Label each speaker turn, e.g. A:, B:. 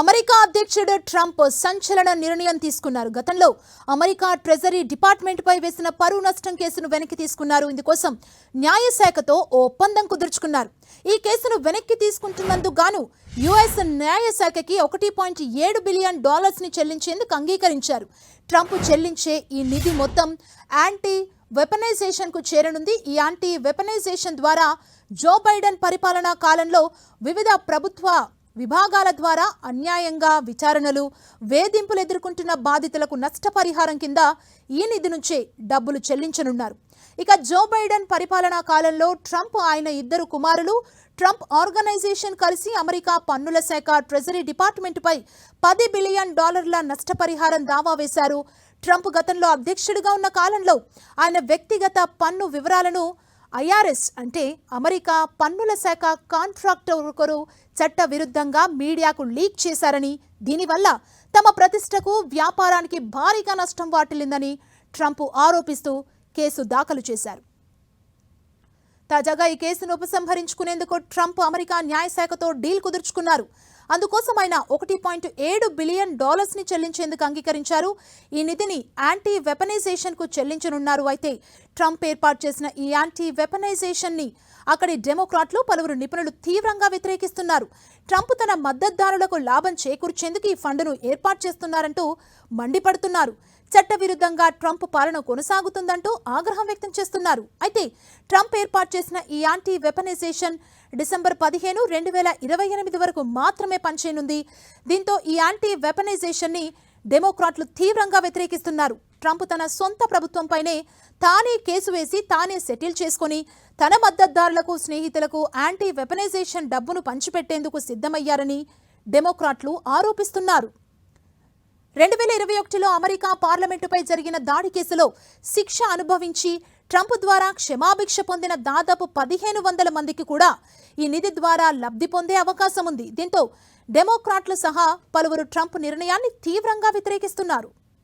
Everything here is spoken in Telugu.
A: అమెరికా అధ్యక్షుడు ట్రంప్ సంచలన నిర్ణయం తీసుకున్నారు. గతంలో అమెరికా ట్రెజరీ డిపార్ట్మెంట్ పై వేసిన పరువు నష్టం కేసును వెనక్కి తీసుకున్నారు. ఇందుకోసం న్యాయశాఖతో ఓ ఒప్పందం కుదుర్చుకున్నారు. ఈ కేసును వెనక్కి తీసుకుంటున్నందుకు గాను యుఎస్ న్యాయశాఖకి $1.7 బిలియన్ ని చెల్లించేందుకు అంగీకరించారు. ట్రంప్ చెల్లించే ఈ నిధి మొత్తం యాంటీ వెపనైజేషన్ కు చేరనుంది. ఈ యాంటీ వెపనైజేషన్ ద్వారా జో బైడెన్ పరిపాలనా కాలంలో వివిధ ప్రభుత్వ విభాగాల ద్వారా అన్యాయంగా విచారణలు, వేధింపులు ఎదుర్కొంటున్న బాధితులకు నష్టపరిహారం కింద ఈ నిధి నుంచే డబ్బులు చెల్లించనున్నారు. ఇక జో బైడెన్ పరిపాలనా కాలంలో ట్రంప్, ఆయన ఇద్దరు కుమారులు ట్రంప్ ఆర్గనైజేషన్ కలిసి అమెరికా పన్నుల శాఖ ట్రెజరీ డిపార్ట్మెంట్పై $10 బిలియన్ నష్టపరిహారం దావా వేశారు. ట్రంప్ గతంలో అధ్యక్షుడిగా ఉన్న కాలంలో ఆయన వ్యక్తిగత పన్ను వివరాలను ఐఆర్ఎస్ అంటే అమెరికా పన్నుల శాఖ కాంట్రాక్టర్ ఒకరు చట్ట విరుద్ధంగా మీడియాకు లీక్ చేశారని, దీనివల్ల తమ ప్రతిష్టకు, వ్యాపారానికి భారీగా నష్టం వాటిల్లిందని ట్రంప్ ఆరోపిస్తూ కేసు దాఖలు చేశారు. తాజాగా ఈ కేసును ఉపసంహరించుకునేందుకు ట్రంప్ అమెరికా న్యాయశాఖతో డీల్ కుదుర్చుకున్నారు. అందుకోసం ఆయన $1.7 బిలియన్ ని చెల్లించేందుకు అంగీకరించారు. ఈ నిధిని యాంటీ వెపనైజేషన్ కు చెల్లించనున్నారు. అయితే ట్రంప్ ఏర్పాటు చేసిన ఈ యాంటీ వెపనైజేషన్ ని అక్కడి డెమోక్రాట్లు, పలువురు నిపుణులు తీవ్రంగా వ్యతిరేకిస్తున్నారు. ట్రంప్ తన మద్దతుదారులకు లాభం చేకూర్చేందుకు ఈ ఫండ్ను ఏర్పాటు చేస్తున్నారంటూ మండిపడుతున్నారు. చట్టవిరుద్ధంగా ట్రంప్ పాలన కొనసాగుతుందంటూ ఆగ్రహం వ్యక్తం చేస్తున్నారు. అయితే ట్రంప్ ఏర్పాటు చేసిన ఈ యాంటీ వెపనైజేషన్ డిసెంబర్ 15, 2028 వరకు మాత్రమే పనిచేయనుంది. దీంతో ఈ యాంటీ వెపనైజేషన్ ని డెమోక్రాట్లు తీవ్రంగా వ్యతిరేకిస్తున్నారు. ట్రంప్ తన సొంత ప్రభుత్వంపైనే తానే కేసు వేసి తానే సెటిల్ చేసుకుని తన మద్దతుదారులకు, స్నేహితులకు యాంటీ వెపనైజేషన్ డబ్బును పంచిపెట్టేందుకు సిద్ధమయ్యారని డెమోక్రాట్లు ఆరోపిస్తున్నారు. 2021లో అమెరికా పార్లమెంటుపై జరిగిన దాడి కేసులో శిక్ష అనుభవించి ట్రంప్ ద్వారా క్షమాభిక్ష పొందిన దాదాపు 1500 మందికి కూడా ఈ నిధి ద్వారా లబ్ధి పొందే అవకాశం ఉంది. దీంతో డెమోక్రాట్లు సహా పలువురు ట్రంప్ నిర్ణయాన్ని తీవ్రంగా వ్యతిరేకిస్తున్నారు.